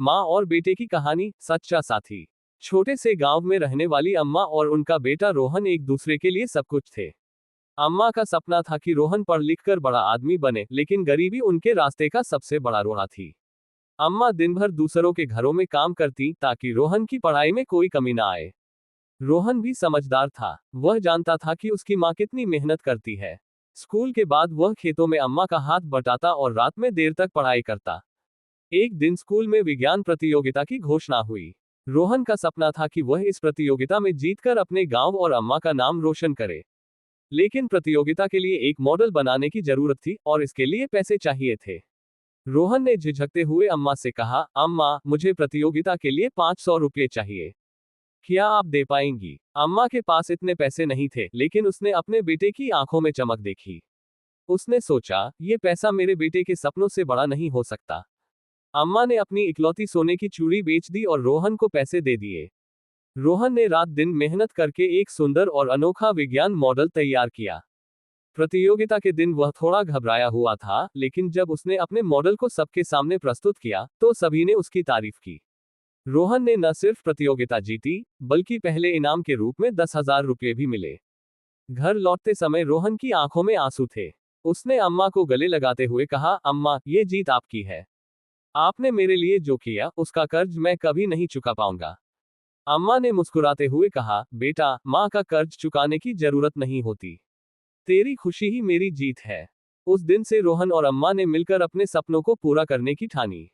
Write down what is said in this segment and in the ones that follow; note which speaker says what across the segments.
Speaker 1: माँ और बेटे की कहानी, सच्चा साथी। छोटे से गांव में रहने वाली अम्मा और उनका बेटा रोहन एक दूसरे के लिए सब कुछ थे। अम्मा का सपना था कि रोहन पढ़ लिख कर बड़ा आदमी बने, लेकिन गरीबी उनके रास्ते का सबसे बड़ा रोड़ा थी। अम्मा दिन भर दूसरों के घरों में काम करती ताकि रोहन की पढ़ाई में कोई कमी ना आए। रोहन भी समझदार था, वह जानता था कि उसकी माँ कितनी मेहनत करती है। स्कूल के बाद वह खेतों में अम्मा का हाथ बटाता और रात में देर तक पढ़ाई करता। एक दिन स्कूल में विज्ञान प्रतियोगिता की घोषणा हुई। रोहन का सपना था कि वह इस प्रतियोगिता में जीतकर अपने गांव और अम्मा का नाम रोशन करे। लेकिन प्रतियोगिता के लिए एक मॉडल बनाने की जरूरत थी और इसके लिए पैसे चाहिए थे। रोहन ने झिझकते हुए अम्मा से कहा, अम्मा, मुझे प्रतियोगिता के लिए 500 रुपये चाहिए। क्या आप दे पाएंगी? अम्मा के पास इतने पैसे नहीं थे, लेकिन उसने अपने बेटे की आंखों में चमक देखी। उसने सोचा, ये पैसा मेरे बेटे के सपनों से बड़ा नहीं हो सकता। अम्मा ने अपनी इकलौती सोने की चूड़ी बेच दी और रोहन को पैसे दे दिए। रोहन ने रात दिन मेहनत करके एक सुंदर और अनोखा विज्ञान मॉडल तैयार किया। प्रतियोगिता के दिन वह थोड़ा घबराया हुआ था, लेकिन जब उसने अपने मॉडल को सबके सामने प्रस्तुत किया, तो सभी ने उसकी तारीफ की। रोहन ने न सिर्फ प्रतियोगिता जीती, बल्कि पहले इनाम के रूप में 10,000 रुपये भी मिले। घर लौटते समय रोहन की आंखों में आंसू थे। उसने अम्मा को गले लगाते हुए कहा, अम्मा, ये जीत आपकी है। आपने मेरे लिए जो किया, उसका कर्ज मैं कभी नहीं चुका पाऊंगा। अम्मा ने मुस्कुराते हुए कहा, बेटा, माँ का कर्ज चुकाने की जरूरत नहीं होती। तेरी खुशी ही मेरी जीत है। उस दिन से रोहन और अम्मा ने मिलकर अपने सपनों को पूरा करने की ठानी।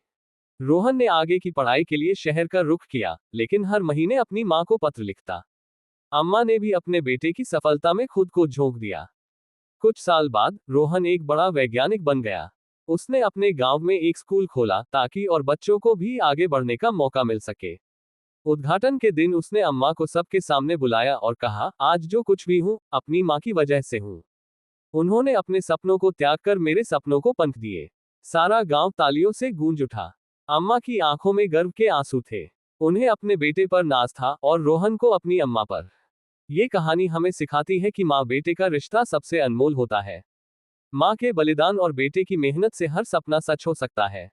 Speaker 1: रोहन ने आगे की पढ़ाई के लिए शहर का रुख किया, लेकिन हर महीने अपनी माँ को पत्र लिखता। अम्मा ने भी अपने बेटे की सफलता में खुद को झोंक दिया। कुछ साल बाद रोहन एक बड़ा वैज्ञानिक बन गया। उसने अपने गांव में एक स्कूल खोला ताकि और बच्चों को भी आगे बढ़ने का मौका मिल सके। उद्घाटन के दिन उसने अम्मा को सबके सामने बुलाया और कहा, आज जो कुछ भी हूं, अपनी माँ की वजह से हूं। उन्होंने अपने सपनों को त्याग कर मेरे सपनों को पंख दिए। सारा गांव तालियों से गूंज उठा। अम्मा की आंखों में गर्व के आंसू थे। उन्हें अपने बेटे पर नाज था और रोहन को अपनी अम्मा पर। ये कहानी हमें सिखाती है कि माँ बेटे का रिश्ता सबसे अनमोल होता है। माँ के बलिदान और बेटे की मेहनत से हर सपना सच हो सकता है।